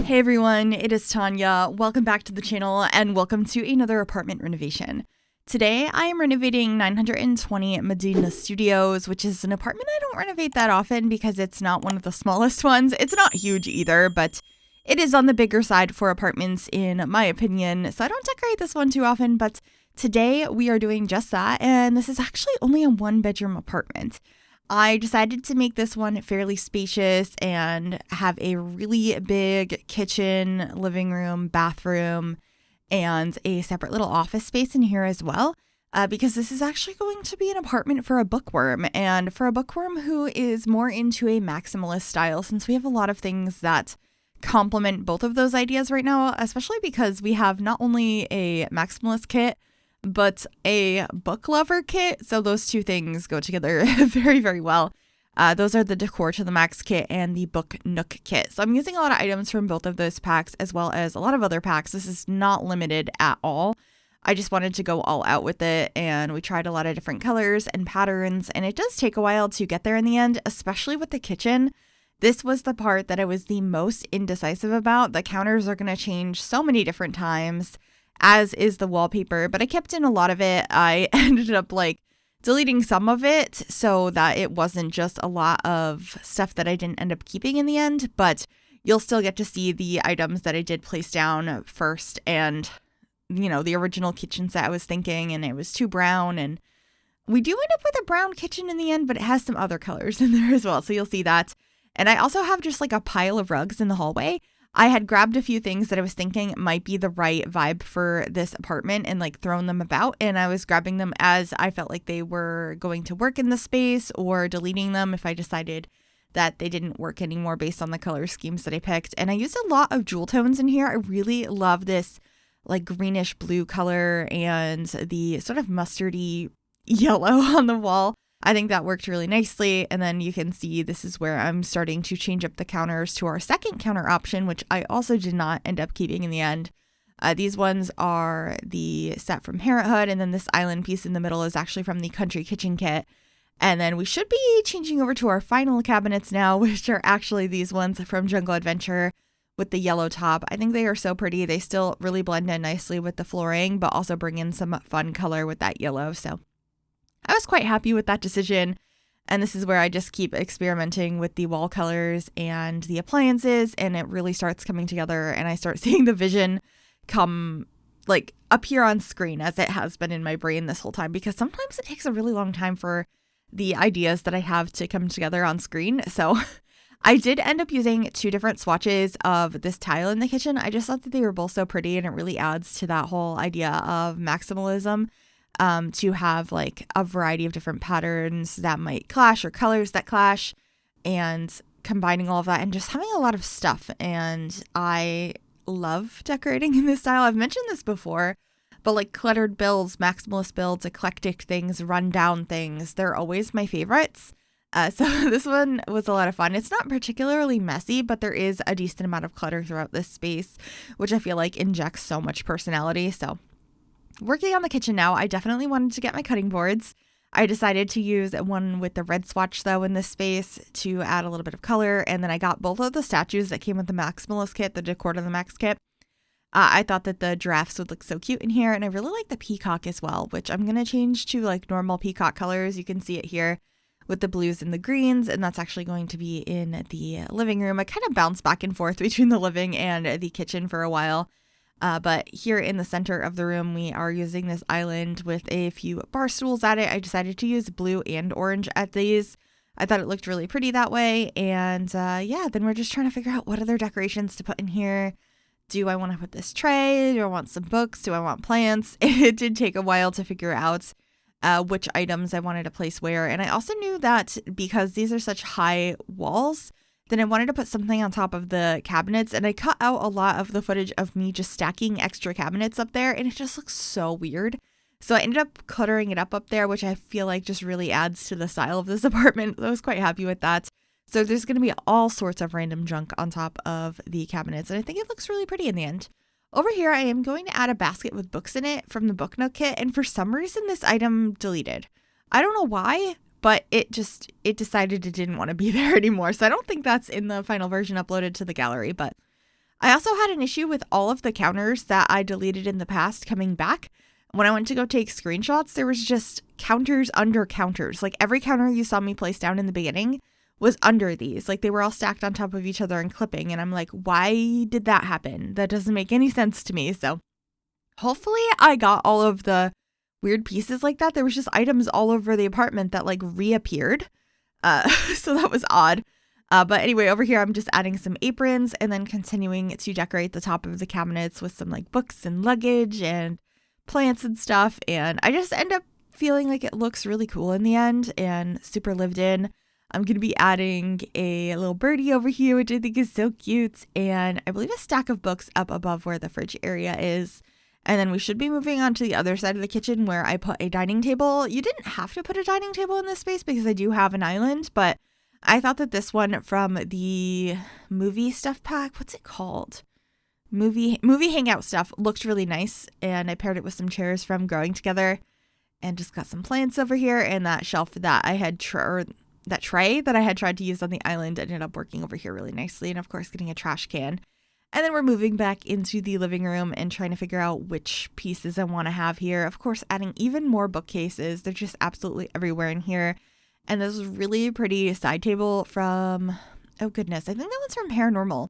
Hey everyone, it is Tanya. Welcome back to the channel and welcome to another apartment renovation. Today I am renovating 920 Medina Studios, which is an apartment I don't renovate that often because it's not one of the smallest ones. It's not huge either, but it is on the bigger side for apartments in my opinion, so I don't decorate this one too often, but today we are doing just that, and this is actually only a one-bedroom apartment. I decided to make this one fairly spacious and have a really big kitchen, living room, bathroom, and a separate little office space in here as well, because this is actually going to be an apartment for a bookworm, and for a bookworm who is more into a maximalist style, since we have a lot of things that complement both of those ideas right now, especially because we have not only a maximalist kit, but a book lover kit. So those two things go together very, very well. Those are the Decor to the Max kit and the Book Nook kit. So I'm using a lot of items from both of those packs as well as a lot of other packs. This is not limited at all. I just wanted to go all out with it, and we tried a lot of different colors and patterns, and it does take a while to get there in the end, especially with the kitchen. This was the part that I was the most indecisive about. The counters are going to change so many different times, as is the wallpaper, but I kept in a lot of it. I ended up deleting some of it so that it wasn't just a lot of stuff that I didn't end up keeping in the end, but you'll still get to see the items that I did place down first, and the original kitchen set I was thinking, and it was too brown, and we do end up with a brown kitchen in the end, but it has some other colors in there as well, so you'll see that. And I also have just a pile of rugs in the hallway. I had grabbed a few things that I was thinking might be the right vibe for this apartment and thrown them about, and I was grabbing them as I felt like they were going to work in the space, or deleting them if I decided that they didn't work anymore based on the color schemes that I picked. And I used a lot of jewel tones in here. I really love this greenish blue color and the sort of mustardy yellow on the wall. I think that worked really nicely. And then you can see this is where I'm starting to change up the counters to our second counter option, which I also did not end up keeping in the end. These ones are the set from Parenthood, and then this island piece in the middle is actually from the Country Kitchen kit. And then we should be changing over to our final cabinets now, which are actually these ones from Jungle Adventure with the yellow top. I think they are so pretty. They still really blend in nicely with the flooring, but also bring in some fun color with that yellow. So I was quite happy with that decision, and this is where I just keep experimenting with the wall colors and the appliances, and it really starts coming together, and I start seeing the vision come appear on screen as it has been in my brain this whole time, because sometimes it takes a really long time for the ideas that I have to come together on screen. So I did end up using two different swatches of this tile in the kitchen. I just thought that they were both so pretty, and it really adds to that whole idea of maximalism. To have a variety of different patterns that might clash or colors that clash, and combining all of that and just having a lot of stuff. And I love decorating in this style. I've mentioned this before, but cluttered builds, maximalist builds, eclectic things, rundown things, they're always my favorites. So this one was a lot of fun. It's not particularly messy, but there is a decent amount of clutter throughout this space, which I feel like injects so much personality. So working on the kitchen now, I definitely wanted to get my cutting boards. I decided to use one with the red swatch though in this space to add a little bit of color, and then I got both of the statues that came with the Maximalist kit, the Decor to the Max kit. I thought that the giraffes would look so cute in here, and I really like the peacock as well, which I'm going to change to normal peacock colors. You can see it here with the blues and the greens, and that's actually going to be in the living room. I kind of bounced back and forth between the living and the kitchen for a while. But here in the center of the room, we are using this island with a few bar stools at it. I decided to use blue and orange at these. I thought it looked really pretty that way. And then we're just trying to figure out what other decorations to put in here. Do I want to put this tray? Do I want some books? Do I want plants? It did take a while to figure out which items I wanted to place where. And I also knew that because these are such high walls, then I wanted to put something on top of the cabinets, and I cut out a lot of the footage of me just stacking extra cabinets up there, and it just looks so weird. So I ended up cluttering it up there, which I feel like just really adds to the style of this apartment. I was quite happy with that. So there's going to be all sorts of random junk on top of the cabinets, and I think it looks really pretty in the end. Over here, I am going to add a basket with books in it from the Book Nook kit, and for some reason this item deleted. I don't know why, but it decided it didn't want to be there anymore. So I don't think that's in the final version uploaded to the gallery, but I also had an issue with all of the counters that I deleted in the past coming back. When I went to go take screenshots, there was just counters under counters. Like every counter you saw me place down in the beginning was under these. Like they were all stacked on top of each other and clipping. And I'm like, why did that happen? That doesn't make any sense to me. So hopefully I got all of the weird pieces like that. There was just items all over the apartment that like reappeared. So that was odd. But anyway, over here, I'm just adding some aprons and then continuing to decorate the top of the cabinets with some like books and luggage and plants and stuff. And I just end up feeling like it looks really cool in the end and super lived in. I'm going to be adding a little birdie over here, which I think is so cute. And I believe a stack of books up above where the fridge area is. And then we should be moving on to the other side of the kitchen where I put a dining table. You didn't have to put a dining table in this space because I do have an island, but I thought that this one from the movie stuff pack, what's it called? Movie hangout stuff looked really nice. And I paired it with some chairs from Growing Together and just got some plants over here. And that shelf that I had, that tray that I had tried to use on the island ended up working over here really nicely. And of course, getting a trash can. And then we're moving back into the living room and trying to figure out which pieces I want to have here. Of course, adding even more bookcases. They're just absolutely everywhere in here. And this is really pretty side table from, oh goodness, I think that one's from Paranormal.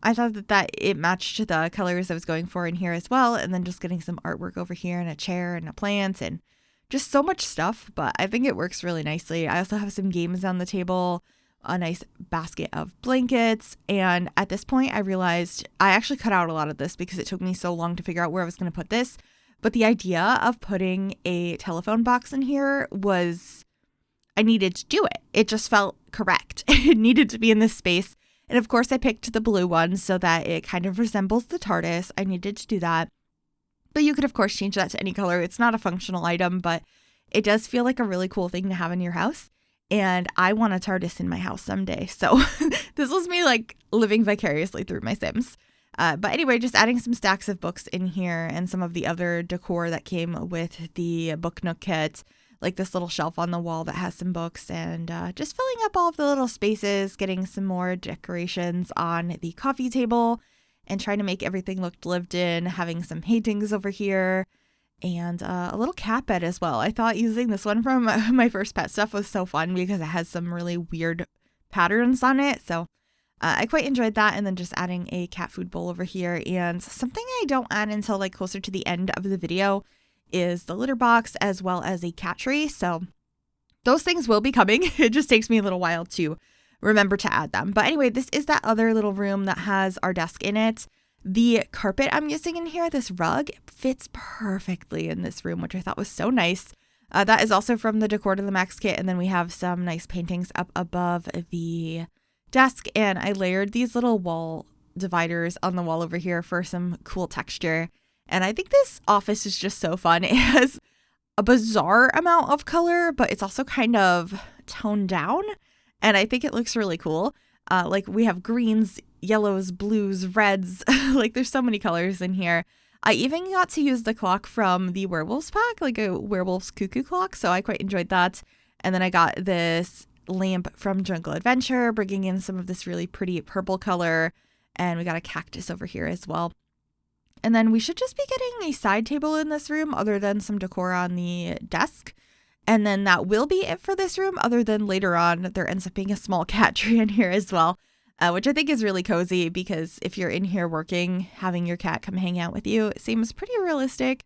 I thought that it matched the colors I was going for in here as well. And then just getting some artwork over here and a chair and a plant and just so much stuff. But I think it works really nicely. I also have some games on the table, a nice basket of blankets. And at this point, I realized I actually cut out a lot of this because it took me so long to figure out where I was going to put this. But the idea of putting a telephone box in here was, I needed to do it. It just felt correct. It needed to be in this space. And of course, I picked the blue one so that it kind of resembles the TARDIS. I needed to do that. But you could, of course, change that to any color. It's not a functional item, but it does feel like a really cool thing to have in your house. And I want a TARDIS in my house someday. So this was me like living vicariously through my Sims. But anyway, just adding some stacks of books in here and some of the other decor that came with the Book Nook kit. Like this little shelf on the wall that has some books and just filling up all of the little spaces, getting some more decorations on the coffee table and trying to make everything look lived in, having some paintings over here and a little cat bed as well. I thought using this one from my first pet stuff was so fun because it has some really weird patterns on it. So I quite enjoyed that. And then just adding a cat food bowl over here. And something I don't add until like closer to the end of the video is the litter box as well as a cat tree. So those things will be coming. It just takes me a little while to remember to add them. But anyway, this is that other little room that has our desk in it. The carpet I'm using in here, this rug, fits perfectly in this room, which I thought was so nice. That is also from the Decor to the Max kit. And then we have some nice paintings up above the desk. And I layered these little wall dividers on the wall over here for some cool texture. And I think this office is just so fun. It has a bizarre amount of color, but it's also kind of toned down. And I think it looks really cool. Like we have greens, yellows, blues, reds. Like there's so many colors in here. I even got to use the clock from the Werewolves pack, like a Werewolves Cuckoo clock. So I quite enjoyed that. And then I got this lamp from Jungle Adventure, bringing in some of this really pretty purple color. And we got a cactus over here as well. And then we should just be getting a side table in this room other than some decor on the desk. And then that will be it for this room, other than later on there ends up being a small cat tree in here as well, which I think is really cozy because if you're in here working, having your cat come hang out with you, it seems pretty realistic.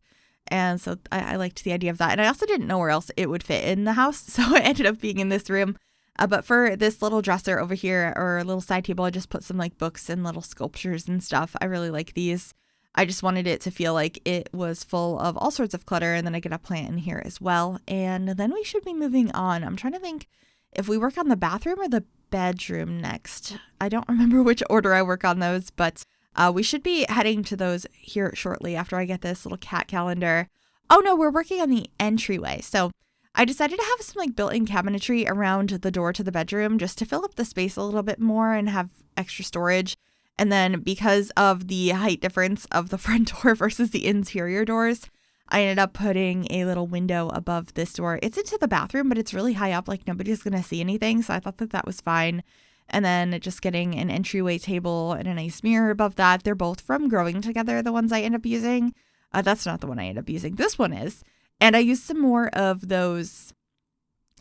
And so I liked the idea of that. And I also didn't know where else it would fit in the house. So it ended up being in this room. But for this little dresser over here or a little side table, I just put some like books and little sculptures and stuff. I really like these. I just wanted it to feel like it was full of all sorts of clutter. And then I get a plant in here as well. And then we should be moving on. I'm trying to think if we work on the bathroom or the bedroom next. I don't remember which order I work on those, but we should be heading to those here shortly after I get this little cat calendar. Oh no, we're working on the entryway. So I decided to have some like built-in cabinetry around the door to the bedroom just to fill up the space a little bit more and have extra storage. And then because of the height difference of the front door versus the interior doors, I ended up putting a little window above this door. It's into the bathroom, but it's really high up, like nobody's going to see anything. So I thought that that was fine. And then just getting an entryway table and a nice mirror above that. They're both from Growing Together, the ones I end up using. That's not the one I end up using. This one is. And I used some more of those,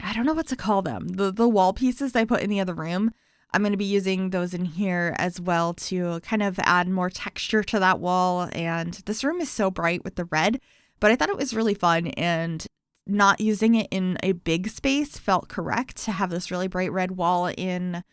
I don't know what to call them, the wall pieces I put in the other room. I'm going to be using those in here as well to kind of add more texture to that wall. And this room is so bright with the red, but I thought it was really fun, and not using it in a big space felt correct. To have this really bright red wall in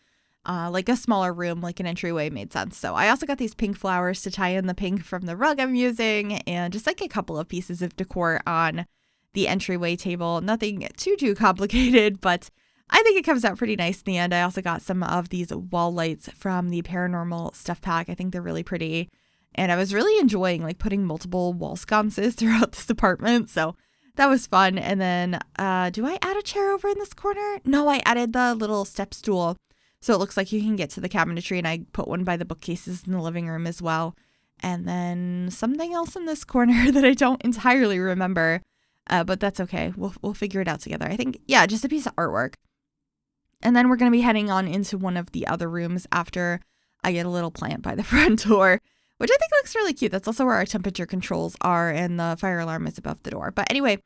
like a smaller room, like an entryway, made sense. So I also got these pink flowers to tie in the pink from the rug I'm using, and just like a couple of pieces of decor on the entryway table. Nothing too complicated, but I think it comes out pretty nice in the end. I also got some of these wall lights from the Paranormal stuff pack. I think they're really pretty, and I was really enjoying like putting multiple wall sconces throughout this apartment. So that was fun. And then do I add a chair over in this corner? No, I added the little step stool, so it looks like you can get to the cabinetry, and I put one by the bookcases in the living room as well. And then something else in this corner that I don't entirely remember, but that's okay. We'll figure it out together. I think, yeah, just a piece of artwork. And then we're going to be heading on into one of the other rooms after I get a little plant by the front door, which I think looks really cute. That's also where our temperature controls are, and the fire alarm is above the door. But anyway,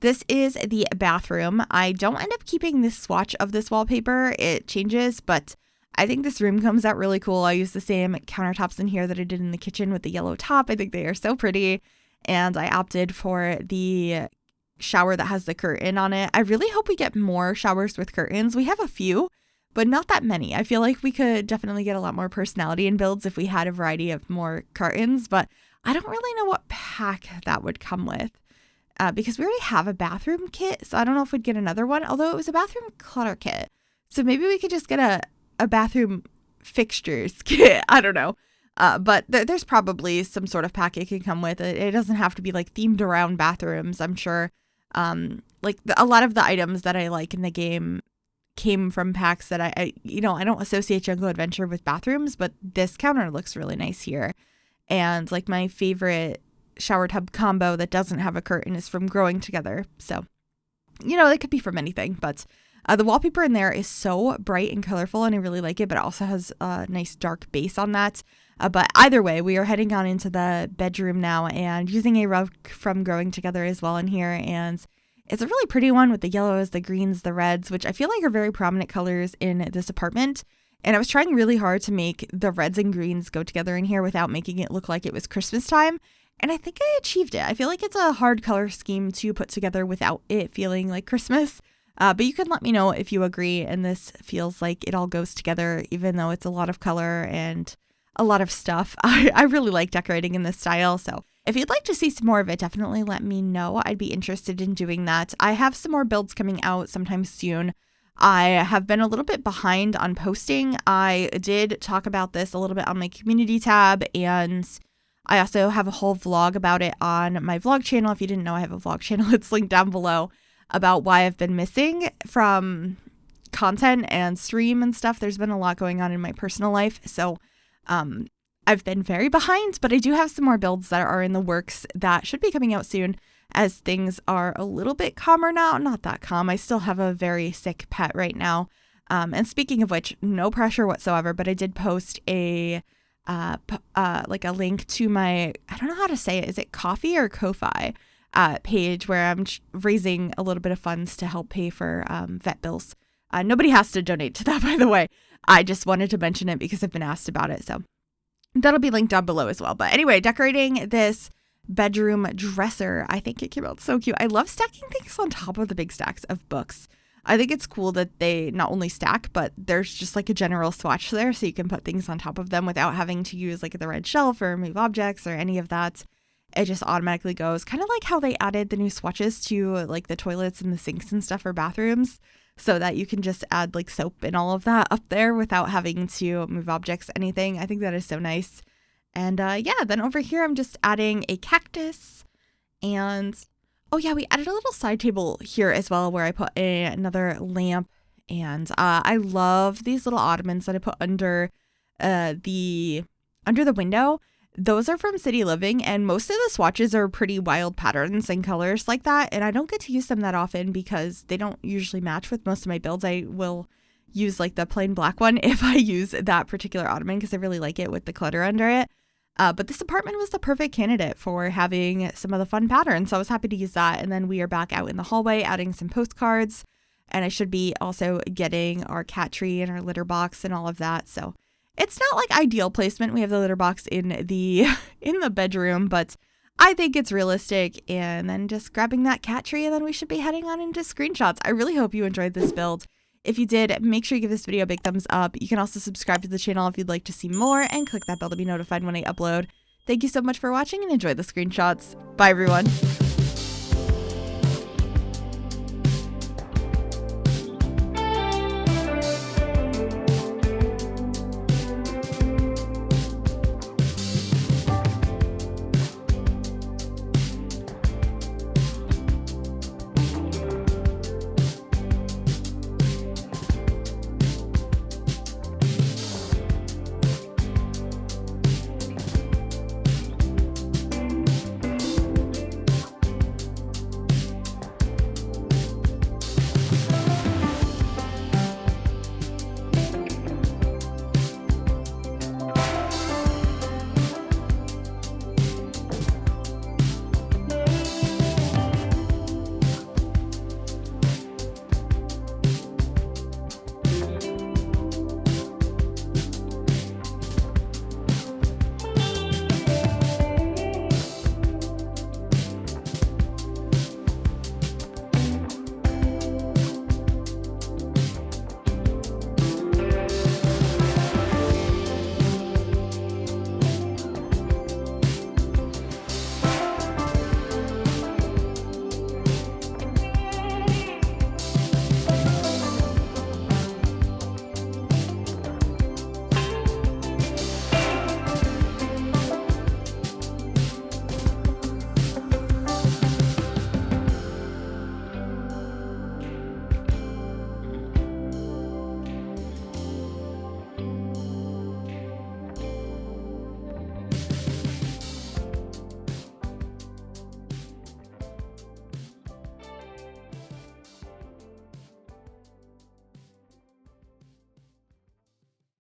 this is the bathroom. I don't end up keeping this swatch of this wallpaper. It changes, but I think this room comes out really cool. I use the same countertops in here that I did in the kitchen with the yellow top. I think they are so pretty. And I opted for the shower that has the curtain on it. I really hope we get more showers with curtains. We have a few, but not that many. I feel like we could definitely get a lot more personality in builds if we had a variety of more curtains, but I don't really know what pack that would come with. Because we already have a bathroom kit, so I don't know if we'd get another one, although it was a bathroom clutter kit. So maybe we could just get a bathroom fixtures kit. I don't know. But there's probably some sort of pack it can come with. It doesn't have to be like themed around bathrooms. I'm sure a lot of the items that I like in the game came from packs that I don't associate Jungle Adventure with bathrooms, but this counter looks really nice here. And like my favorite shower tub combo that doesn't have a curtain is from Growing Together. So, it could be from anything, but the wallpaper in there is so bright and colorful, and I really like it, but it also has a nice dark base on that. But either way, we are heading on into the bedroom now and using a rug from Growing Together as well in here. And it's a really pretty one with the yellows, the greens, the reds, which I feel like are very prominent colors in this apartment. And I was trying really hard to make the reds and greens go together in here without making it look like it was Christmas time. And I think I achieved it. I feel like it's a hard color scheme to put together without it feeling like Christmas. But you can let me know if you agree and this feels like it all goes together, even though it's a lot of color and a lot of stuff. I really like decorating in this style. So if you'd like to see some more of it, definitely let me know. I'd be interested in doing that. I have some more builds coming out sometime soon. I have been a little bit behind on posting. I did talk about this a little bit on my community tab, and I also have a whole vlog about it on my vlog channel. If you didn't know, I have a vlog channel. It's linked down below about why I've been missing from content and stream and stuff. There's been a lot going on in my personal life. So I've been very behind, but I do have some more builds that are in the works that should be coming out soon as things are a little bit calmer now. Not that calm. I still have a very sick pet right now. And speaking of which, no pressure whatsoever, but I did post a link to my, I don't know how to say it. Is it Ko-fi or Ko-fi page where I'm raising a little bit of funds to help pay for vet bills. Nobody has to donate to that, by the way. I just wanted to mention it because I've been asked about it. So that'll be linked down below as well. But anyway, decorating this bedroom dresser. I think it came out so cute. I love stacking things on top of the big stacks of books. I think it's cool that they not only stack, but there's just like a general swatch there so you can put things on top of them without having to use like the red shelf or move objects or any of that. It just automatically goes, kind of like how they added the new swatches to like the toilets and the sinks and stuff for bathrooms so that you can just add like soap and all of that up there without having to move objects, anything. I think that is so nice. And then over here I'm just adding a cactus, and oh yeah, we added a little side table here as well where I put another lamp, and I love these little ottomans that I put under the window. Those are from City Living, and most of the swatches are pretty wild patterns and colors like that, and I don't get to use them that often because they don't usually match with most of my builds. I will use like the plain black one if I use that particular ottoman because I really like it with the clutter under it. But this apartment was the perfect candidate for having some of the fun patterns. So I was happy to use that. And then we are back out in the hallway adding some postcards. And I should be also getting our cat tree and our litter box and all of that. So it's not like ideal placement. We have the litter box in the bedroom, but I think it's realistic. And then just grabbing that cat tree, and then we should be heading on into screenshots. I really hope you enjoyed this build. If you did, make sure you give this video a big thumbs up. You can also subscribe to the channel if you'd like to see more, and click that bell to be notified when I upload. Thank you so much for watching, and enjoy the screenshots. Bye, everyone.